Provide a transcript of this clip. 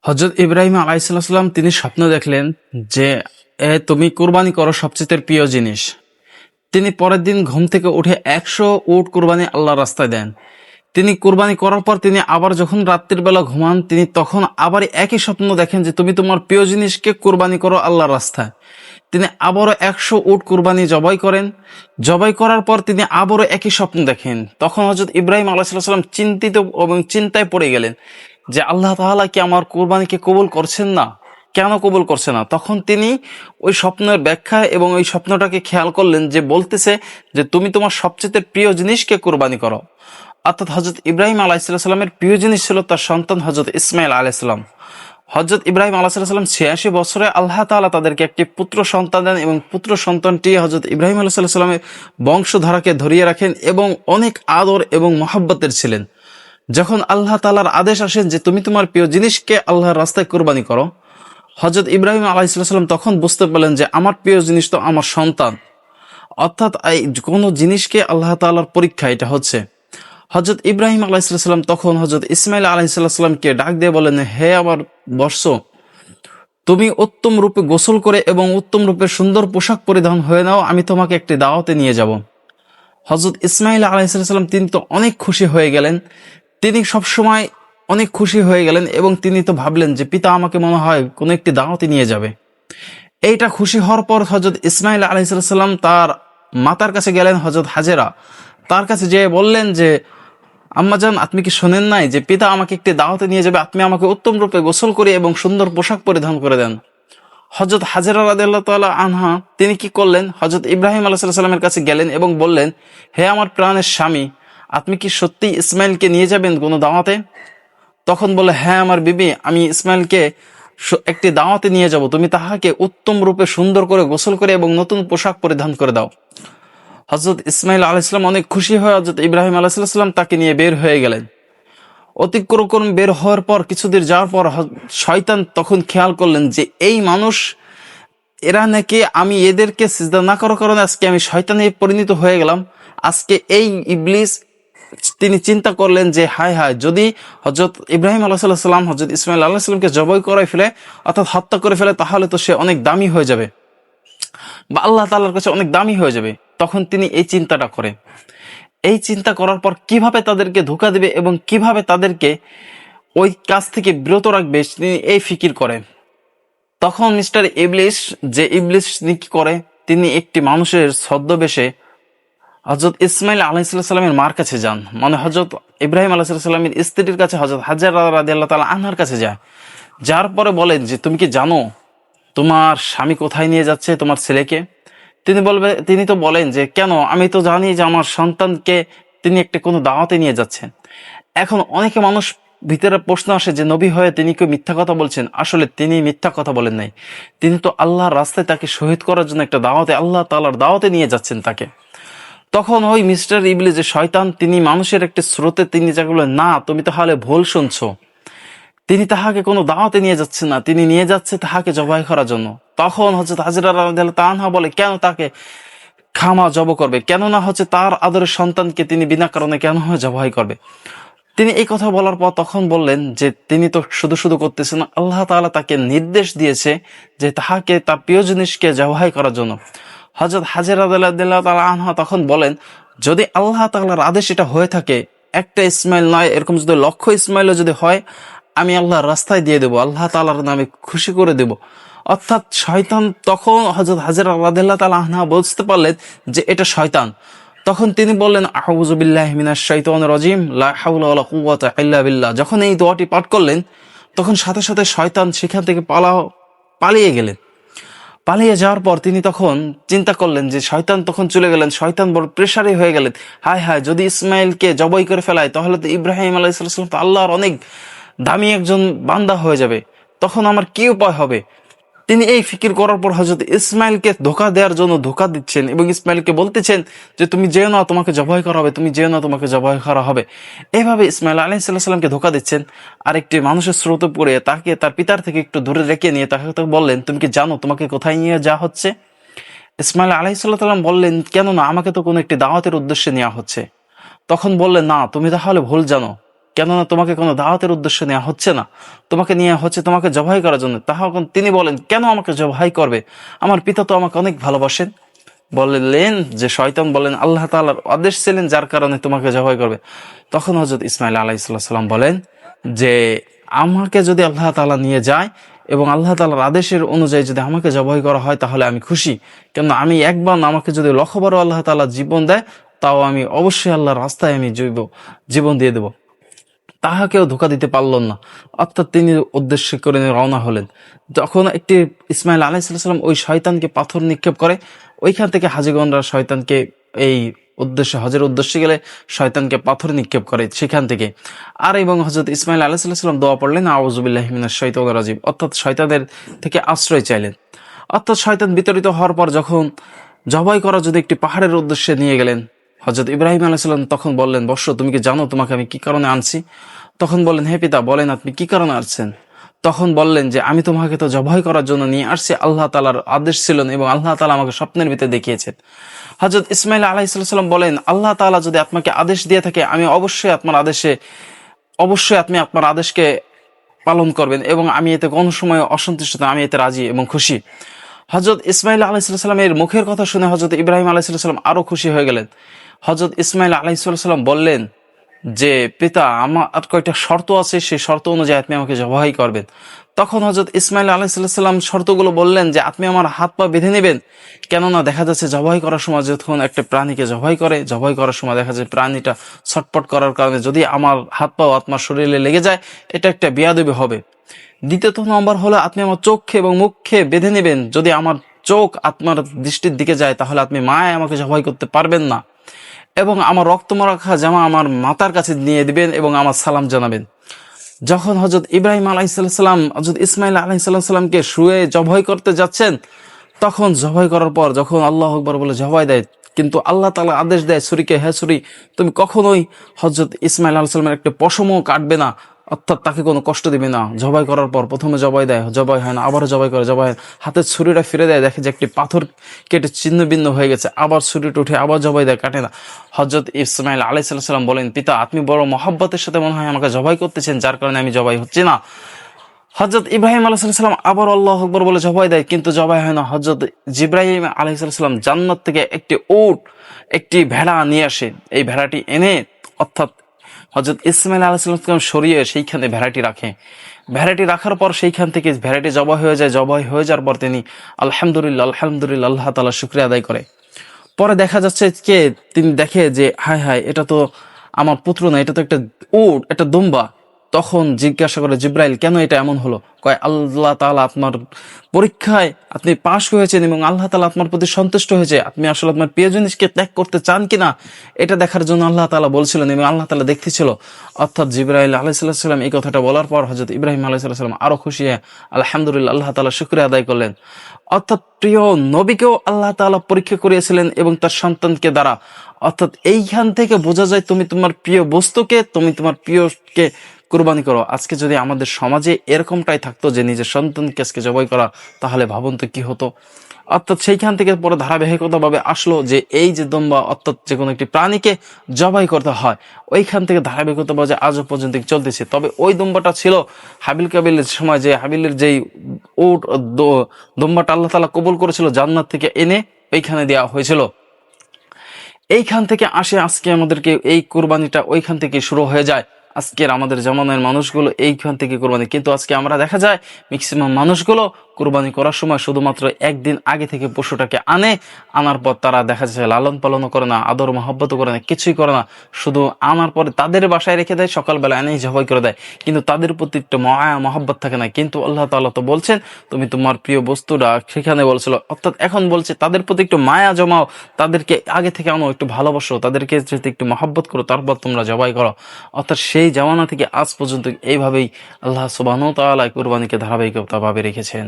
হযরত ইব্রাহিম আলাইহিস সালাম তিনি স্বপ্ন দেখলেন যে তুমি কুরবানি করো সবচেয়ে প্রিয় জিনিস। তিনি পরের দিন ঘুম থেকে উঠে 100 উট কুরবানি আল্লাহর রাস্তায় দেন। তিনি কুরবানি করার পর তিনি আবার যখন রাত্রির বেলা ঘুমান তিনি তখন আবার একই স্বপ্ন দেখেন যে তুমি তোমার প্রিয় জিনিসকে কুরবানি করো আল্লাহর রাস্তায়। তিনি আবারও 100 উট কুরবানি জবাই করেন। জবাই করার পর তিনি আবারও একই স্বপ্ন দেখেন। তখন হযরত ইব্রাহিম আলাইহিস সালাম চিন্তিত এবং চিন্তায় পড়ে গেলেন যে আল্লাহ তাআলা কি আমার কুরবানিকে কবুল করছেন না, কেন কবুল করছে না। তখন তিনি ওই স্বপ্নের ব্যাখ্যা এবং ওই স্বপ্নটাকে খেয়াল করলেন যে বলতেছে যে তুমি তোমার সবচেয়ে প্রিয় জিনিসকে কুরবানি করো। অর্থাৎ হযরত ইব্রাহিম আলাইহিস সালামের প্রিয় জিনিস ছিল তার সন্তান হযরত ইসমাইল আলাইহিস সালাম। হযরত ইব্রাহিম আলাইহিস সালাম 86 বছরে আল্লাহ তাআলা তাদেরকে একটি পুত্র সন্তান দেন এবং পুত্র সন্তানটি হযরত ইব্রাহিম আলাইহিস সালামের বংশধারাকে ধরিয়ে রাখেন এবং অনেক আদর এবং মহব্বতের ছিলেন। যখন আল্লাহ তাআলার আদেশ আসেন যে তুমি তোমার প্রিয় জিনিসকে আল্লাহর রাস্তায় কুরবানি করো, হযরত ইব্রাহিম আলাইহিস সালাম তখন বুঝতে পারলেন যে আমার প্রিয় জিনিস তো আমার সন্তান। অর্থাৎ এই কোনো জিনিসকে আল্লাহ তাআলার পরীক্ষা এটা হচ্ছে। হযরত ইব্রাহিম আলাইহিস সালাম তখন হযরত ইসমাইল আলাইহিস সালামকে ডাক দিয়ে বলেন, হে আমার বৎস, তুমি উত্তম রূপে গোসল করে এবং উত্তম রূপে সুন্দর পোশাক পরিধান হয়ে নাও, আমি তোমাকে একটি দাওয়াতে নিয়ে যাব। হযরত ইসমাইল আলাইহিস সালাম তিনি তো অনেক খুশি হয়ে গেলেন। তিনি সবসময় অনেক খুশি হয়ে গেলেন এবং তিনি তো ভাবলেন যে পিতা আমাকে মনে হয় কোনো একটি দাওয়াতে নিয়ে যাবে। এইটা খুশি হওয়ার পর হযরত ইসমাইল আলাইহিস সালাম তার মাতার কাছে গেলেন, হযরত হাজেরা। তার কাছে যেয়ে বললেন যে আম্মাজান, আপনি কি শোনেন নাই যে পিতা আমাকে একটি দাওয়াতে নিয়ে যাবে, আপনি আমাকে উত্তম রূপে গোসল করে এবং সুন্দর পোশাক পরিধান করে দেন। হযরত হাজেরা রাদিয়াল্লাহু তাআলা আনহা তিনি কি করলেন, হযরত ইব্রাহিম আলাইহিস সালামের কাছে গেলেন এবং বললেন, হে আমার প্রাণের স্বামী, আপনি কি সত্যি ইসমাইলকে নিয়ে যাবেন কোনো দাওয়াতে? তখন বলে, হ্যাঁ আমার বিবি, আমি ইসমাইলকে একটি দাওয়াতে নিয়ে যাব, তুমি তাহাকে উত্তম রূপে সুন্দর করে গোসল করে এবং নতুন পোশাক পরিধান করে দাও। হযরত ইসমাইল আলাইহিস সালাম অনেক খুশি হয়ে হযরত ইব্রাহিম আলাইহিস সালাম তাকে নিয়ে বের হয়ে গেলেন। অতিক্রম বের হওয়ার পর কিছুদিন যাওয়ার পর শয়তান তখন খেয়াল করলেন যে এই মানুষ, এরা নাকি আমি এদেরকে সিজদা না করার কারণে আজকে আমি শয়তানে পরিণত হয়ে গেলাম। আজকে এই ইবলিস তিনি চিন্তা করলেন যে হায় হায়, যদি হযরত ইব্রাহিম আলাইহিস সালাম হযরত ইসমাইল আলাইহিস সালামকে জবাই করে ফেলে, অর্থাৎ হত্যা করে ফেলে, তাহলে তো সে অনেক দামি হয়ে যাবে বা আল্লাহ তাআলার কাছে অনেক দামি হয়ে যাবে। তখন তিনি এই চিন্তাটা করে, এই চিন্তা করার পর কিভাবে তাদেরকে ধোঁকা দেবে এবং কিভাবে তাদেরকে ওই কাজ থেকে বিরত রাখবে তিনি এই ফিকির করে। তখন মিস্টার ইবলিস, যে ইবলিস তিনি কি করে, তিনি একটি মানুষের ছদ্মবেশে হযরত ইসমাইল আলাইহিস সালামের মার কাছে যান, মানে হযরত ইব্রাহিম আলাইহিস সালামের স্ত্রীর কাছে, হযরত হাজেরা রাদিয়াল্লাহু তাআলা আনহার কাছে যায়। যার পরে বলেন যে তুমি কি জানো তোমার স্বামী কোথায় নিয়ে যাচ্ছে তোমার ছেলেকে? তিনি তো বলেন যে কেন, আমি তো জানি যে আমার সন্তানকে তিনি একটা কোনো দাওয়াতে নিয়ে যাচ্ছেন। এখন অনেকে মানুষ ভিতরে প্রশ্ন আসে যে নবী হয়ে তিনি কি মিথ্যা কথা বলছেন? আসলে তিনি মিথ্যা কথা বলেন নাই, তিনি তো আল্লাহর রাস্তায় তাকে শহীদ করার জন্য একটা দাওয়াতে, আল্লাহ তাআলার দাওয়াতে নিয়ে যাচ্ছেন তাকে। তখন ওই মিস্টার ইবলিস যে শয়তান, তিনি মানুষের একটা স্রোতে তিনি যা বললেন, না তুমি তাহলে ভুল শুনছো, তিনি তাহাকে কোনো দাওয়াতে নিয়ে যাচ্ছেন না, তিনি নিয়ে যাচ্ছে তাহাকে জবাই করার জন্য। তখন হযরত হাজেরা রাদিয়াল্লাহু তাআলা বলে, কেন তাকে খামা জব করবে, কেন না হচ্ছে তার আদরের সন্তানকে তিনি বিনা কারণে কেন জবাই করবে। তিনি এই কথা বলার পর তখন বললেন যে তিনি তো শুধু শুধু করতেছেন, আল্লাহ তাআলা তাকে নির্দেশ দিয়েছে যে তাহাকে তার প্রিয় জিনিসকে জবাই করার জন্য। হযরত হাজেরা রাদিয়াল্লাহু তাআলা আনহা তখন বলেন, যদি আল্লাহ তাআলার আদেশ এটা হয়ে থাকে, একটা ইসমাইল নয়, এরকম যদি লক্ষ ইসমাইলও যদি হয়, আমি আল্লাহর রাস্তায় দিয়ে দেব, আল্লাহ তাআলার নামে খুশি করে দেব। অর্থাৎ শয়তান, তখন হযরত হাজেরা রাদিয়াল্লাহু তাআলা আনহা বুঝতে পারলেন যে এটা শয়তান। তখন তিনি বললেন, আউযু বিল্লাহি মিনাশ শাইতানির রাজিম, লা হাওলা ওয়ালা কুওয়াতা ইল্লা বিল্লাহ। যখন এই দোয়াটি পাঠ করলেন তখন সাথে সাথে শয়তান সেখান থেকে পালিয়ে গেলেন। পালিয়ে যাওয়ার পর তিনি তখন চিন্তা করলেন যে শয়তান তখন চলে গেলেন, শয়তান বড় প্রেসারে হয়ে গেলেন, হায় হায়, যদি ইসমাইলকে জবাই করে ফেলায় তাহলে তো ইব্রাহিম আলাইহিস সালাম তো আল্লাহর অনেক দামি একজন বান্দা হয়ে যাবে, তখন আমার কি উপায় হবে। তিনি এই ফিকির করার পর হযরত ইসমাইলকে ধোঁকা দেওয়ার জন্য ধোঁকা দিচ্ছেন এবং ইসমাইলকে বলতেছেন যে তুমি যেও না, তোমাকে জবাই করা হবে, তুমি যেও না, তোমাকে জবাই করা হবে। এইভাবে ইসমাইল আলাইহিস সালামকে ধোঁকা দিচ্ছেন। আর একটি মানুষের স্রোতে পড়ে তাকে তার পিতার থেকে একটু দূরে রেখে নিয়ে তাকে বললেন, তুমি কি জানো তোমাকে কোথায় নিয়ে যাওয়া হচ্ছে? ইসমাইল আলাইহিস সালাম বললেন, কেন না, আমাকে তো কোনো একটি দাওয়াতের উদ্দেশ্যে নেওয়া হচ্ছে। তখন বললেন, না তুমি তাহলে ভুল জানো, কেননা তোমাকে কোনো দাওয়াতের উদ্দেশ্য নেওয়া হচ্ছে না, তোমাকে নিয়ে হচ্ছে তোমাকে জবাই করার জন্য। তখন তিনি বলেন, কেন আমাকে জবাই করবে? আমার পিতা তো আমাকে অনেক ভালোবাসেন। বললেন যে শয়তান বলেন, আল্লাহ তাআলার আদেশ ছিলেন যার কারণে তোমাকে জবাই করবে। তখন হযরত ইসমাইল আলাইহিস সালাম বলেন যে আমাকে যদি আল্লাহ তাআলা নিয়ে যায় এবং আল্লাহ তাআলার আদেশের অনুযায়ী যদি আমাকে জবাই করা হয় তাহলে আমি খুশি, কেন আমি একবার না, আমাকে যদি লক্ষবারও আল্লাহ তাআলা জীবন দেয় তাও আমি অবশ্যই আল্লাহর রাস্তায় আমি জীবন দিয়ে দেব। তাহাকেও ধোকা দিতে পারলেন না, অর্থাৎ তিনি উদ্দেশ্য করে রওনা হলেন। যখন একটি ইসমাইল আলাইহিস সালাম ওই শয়তানকে পাথর নিক্ষেপ করে, ওইখান থেকে হাজীগণরা শয়তানকে এই উদ্দেশ্যে, হজের উদ্দেশ্যে গেলে শয়তানকে পাথর নিক্ষেপ করে সেখান থেকে। আর এবং হযরত ইসমাইল আলাইহিস সালাম দোয়া পড়লেন, আউযু বিল্লাহি মিনাশ শাইতানির রাজিম, অর্থাৎ শয়তানের থেকে আশ্রয় চাইলেন। অর্থাৎ শয়তান বিতাড়িত হওয়ার পর যখন জবাই করা যদি একটি পাহাড়ের উদ্দেশ্যে নিয়ে গেলেন, হযরত ইব্রাহিম আলাইহিস সালাম তখন বললেন, বৎস তুমি কি জানো তোমাকে আমি কি কারণে আনছি? তখন বললেন, হে পিতা বলেন আপনি কি কারণে আসছেন? তখন বললেন যে আমি তোমাকে তো জবাই করার জন্য নিয়ে আসছি, আল্লাহ তাআলার আদেশ ছিলেন এবং আল্লাহ তাআলা আমাকে স্বপ্নের ভিতরে দেখিয়েছেন। হযরত ইসমাইল আলাইহিস সালাম বলেন, আল্লাহ তাআলা যদি আপনাকে আদেশ দিয়ে থাকে আমি অবশ্যই আপনি আপনার আদেশকে পালন করবেন এবং আমি এতে কোনো সময় অসন্তুষ্ট না, আমি এতে রাজি এবং খুশি। হযরত ইসমাইল আলাইহিস সালামের মুখের কথা শুনে হযরত ইব্রাহিম আলাইহিস সালাম আরো খুশি হয়ে গেলেন। হযরত ইসমাইল আলাইহিস সালাম বললেন যে পিতা আমার কয়েকটা শর্ত আছে, সেই শর্ত অনুযায়ী আপনি আমাকে জবাই করবেন। তখন হযরত ইসমাইল আলাইহিস সালাম শর্তগুলো বললেন যে আপনি আমার হাত পা বেঁধে নেবেন, কেননা দেখা যাচ্ছে জবাই করার সময় যখন একটা প্রাণীকে জবাই করার সময় দেখা যায় প্রাণীটা ছটপট করার কারণে যদি আমার হাত পা আপনার শরীরে লেগে যায় এটা একটা বেয়াদবি হবে। দ্বিতীয়ত নম্বর হলো আপনি আমার চোখে এবং মুখে বেঁধে নেবেন, যদি আমার চোখ আপনার দৃষ্টির দিকে যায় তাহলে আপনি মায় আমাকে জবাই করতে পারবেন না। এবং আমার রক্তমাখা জামা আমার মাতার কাছে নিয়ে দিবেন এবং আমার সালাম জানাবেন। যখন হযরত ইব্রাহিম আলাইহিস সালাম হযরত ইসমাইল আলাইহিস সালামকে শুয়ে জবাই করতে যাচ্ছেন, তখন জবাই করার পর যখন আল্লাহু আকবার বলে জবাই দেয়, কিন্তু আল্লাহ তাআলা আদেশ দেয় ছুরিকে, হে ছুরি তুমি কখনোই হযরত ইসমাইল আলাইহিস সালামের একটা পশমও কাটবে না, অর্থাৎ তাকে কোনো কষ্ট দিবে না। জবাই করার পর প্রথমে জবাই দেয়, জবাই হয় না, আবারও জবাই করে, জবাই হাতের ছুরিটা ফিরে দেয়, দেখে যে একটি পাথর কেটে ছিন্ন ভিন্ন হয়ে গেছে, আবার ছুরিটা উঠে আবার জবাই দেয়, কাটে না। হযরত ইসমাইল আলাইহিস সালাম বলেন, পিতা আপনি বড় মহব্বতের সাথে মনে হয় আমাকে জবাই করতেছেন, যার কারণে আমি জবাই হচ্ছে না। হযরত ইব্রাহিম আলাইহিস সালাম আবার আল্লাহু আকবার বলে জবাই দেয়, কিন্তু জবাই হয় না। হযরত জিবরাইল আলাইহিস সালাম জান্নাত থেকে একটি উট, একটি ভেড়া নিয়ে আসে। এই ভেড়াটি এনে অর্থাৎ হযরত ইসমাইল আলাইহিস সালাম সরিয়ে সেইখানে ভেড়াটি রাখে। ভেড়াটি রাখার পর সেইখান থেকে ভেড়াটি জবাই হয়ে যায়। জবাই হয়ে যাওয়ার পর তিনি আলহামদুলিল্লাহ আল্লাহ তাআলার শুকরিয়া আদায় করে। পরে দেখা যাচ্ছে তিনি দেখে যে হায় হায়, এটা তো আমার পুত্র না, এটা তো একটা উট, একটা দুম্বা। তখন জিজ্ঞাসা করে জিব্রাইল, কেন এটা এমন হলো? কয় আল্লাহ তাআলা আপনার পরীক্ষায় আপনি পাশ হয়েছেন এবং আল্লাহ তাআলা আপনার প্রতি সন্তুষ্ট হয়েছে, আপনি আসলে আপনার প্রিয় জিনিসকে ত্যাগ করতে চান কিনা এটা দেখার জন্য আল্লাহ তাআলা বলছিলেন এবং আল্লাহ তাআলা দেখতেছিল। অর্থাৎ জিব্রাইল আলাইহিস সালাম এই কথাটা বলার পর হযরত ইব্রাহিম আলাইহিস সালাম আরো খুশি হয়ে আলহামদুলিল্লাহ আল্লাহ তাআলা শুকরিয়া আদায় করলেন। অর্থাৎ প্রিয় নবীকেও আল্লাহ তাআলা পরীক্ষা করিয়েছিলেন এবং তার সন্তানকে দ্বারা। অর্থাৎ এইখান থেকে বোঝা যায় তুমি তোমার প্রিয় বস্তুকে, তুমি তোমার প্রিয়কে কুরবানি করো। আজকে যদি আমাদের সমাজে এরকমটাই থাকতো যে নিজের সন্তানকে আজকে জবাই করা, তাহলে ভাবুন তো কি হতো। অর্থাৎ সেইখান থেকে পরে ধারাবাহিকতাভাবে আসলো যে এই যে দম্বা অর্থাৎ যে কোনো একটি প্রাণীকে জবাই করতে হয়, ওইখান থেকে ধারাবাহিকতাভাবে আজও পর্যন্ত চলতেছে। তবে ওই দম্বাটা ছিল হাবিল কাবিলের সময়, যে হাবিলের যেই উট দম্বাটা আল্লাহ তাআলা কবুল করেছিল জান্নাত থেকে এনে ওইখানে দেওয়া হয়েছিল। এইখান থেকে আসে আজকে আমাদেরকে এই কুরবানিটা, ওইখান থেকে শুরু হয়ে যায়। আজকের আমাদের জামানার মানুষগুলো এইখান থেকে কুরবানি, কিন্তু আজকে আমরা দেখা যায় ম্যাক্সিমাম মানুষগুলো কুরবানি করার সময় শুধুমাত্র একদিন আগে থেকে পশুটাকে আনার পর তারা দেখা যাচ্ছে লালন পালনও করে না, আদর মহব্বতও করে না, কিছুই করে না। শুধু আনার পরে তাদের বাসায় রেখে দেয়, সকালবেলা এনেই জবাই করে দেয়, কিন্তু তাদের প্রতি একটা মায়া মহব্বত থাকে না। কিন্তু আল্লাহ তাআলা তো বলছেন তুমি তোমার প্রিয় বস্তুটা, সেখানে বলছিল অর্থাৎ এখন বলছে তাদের প্রতি একটু মায়া জমাও, তাদেরকে আগে থেকে আনো, একটু ভালোবাসো, তাদেরকে যদি একটু মহব্বত করো, তারপর তোমরা জবাই করো। অর্থাৎ সেই জামানা থেকে আজ পর্যন্ত এইভাবেই আল্লাহ সুবহানাহু ওয়া তাআলা কুরবানিকে ধারাবাহিকভাবে রেখেছেন।